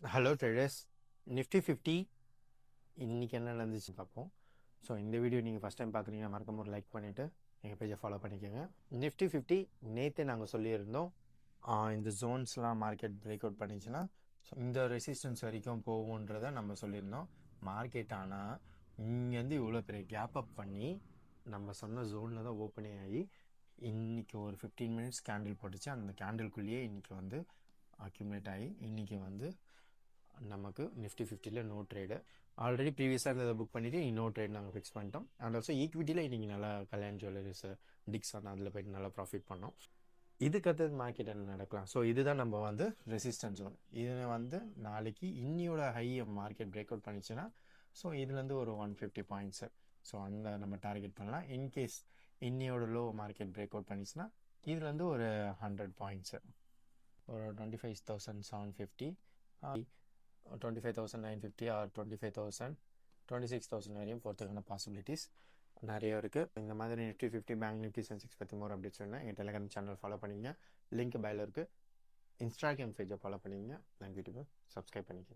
Hello traders. Nifty 50 இன்றைக்கி என்ன நடந்துச்சுன்னு பார்ப்போம். ஸோ இந்த வீடியோ நீங்கள் ஃபஸ்ட் டைம் பார்க்குறீங்கன்னா மறக்காம ஒரு லைக் பண்ணிவிட்டு எங்கள் பேஜை ஃபாலோ பண்ணிக்கோங்க. நிஃப்டி 50 நேற்று நாங்கள் சொல்லியிருந்தோம், இந்த ஜோன்ஸ்லாம் மார்க்கெட் பிரேக் அவுட் பண்ணிச்சுன்னா ஸோ இந்த ரெசிஸ்டன்ஸ் வரைக்கும் போகுன்றதை நம்ம சொல்லியிருந்தோம். மார்க்கெட் ஆனால் இங்கேருந்து இவ்வளோ பெரிய கேப் அப் பண்ணி நம்ம சொன்ன ஜோனில் தான் ஓப்பனே ஆகி இன்றைக்கி ஒரு 15 மினிட்ஸ் கேண்டில் போட்டுச்சு. அந்த கேண்டில்குள்ளேயே இன்றைக்கி வந்து அக்யூமுலேட் ஆகி இன்றைக்கி வந்து நமக்கு நிஃப்டி 50ல் நோ ட்ரேடு. ஆல்ரெடி ப்ரீவியஸாக இருந்ததை புக் பண்ணிவிட்டு நோ ட்ரேட் நாங்கள் ஃபிக்ஸ் பண்ணிட்டோம். அண்ட் ஆல்சோ ஈக்விட்டியில் இன்றைக்கி நல்லா கல்யாண் ஜுவல்லரிஸ், டிக்ஸான் அதில் போய்ட்டு நல்லா ப்ராஃபிட் பண்ணோம். இதுக்கு அடுத்தது மார்க்கெட் என்ன நடக்கலாம். ஸோ இதுதான் நம்ம வந்து ரெசிஸ்டன்ஸ் ஜோன். இது வந்து நாளைக்கு இன்னியோட ஹை மார்க்கெட் பிரேக் அவுட் பண்ணிச்சுன்னா ஸோ இதுலேருந்து ஒரு 150 பாயிண்ட்ஸு ஸோ அந்த நம்ம டார்கெட் பண்ணலாம். இன்கேஸ் இன்னியோட லோ மார்க்கெட் பிரேக் அவுட் பண்ணிச்சுன்னா இதுலேருந்து ஒரு 100 பாயிண்ட்ஸு, ஒரு 25,750, 25,950 ஆர் 25,000, 26,000 வரையும் போகிறதுக்கான பாசிபிலிட்டிஸ் நிறைய இருக்குது. இந்த மாதிரி நிஃப்டி 50, பேங்க் நிஃப்டி, சென்செக்ஸ் பற்றி மோர் அப்டேட்ஸ் வேணும்னா எங்கள் டெலிகிராம் சேனல் ஃபாலோ பண்ணிங்க. லிங்க் பையில் இருக்குது. இன்ஸ்டாகிராம் பேஜை ஃபாலோ பண்ணிங்க. நான் யூடியூப்பை சப்ஸ்கிரைப் பண்ணிக்கோங்க.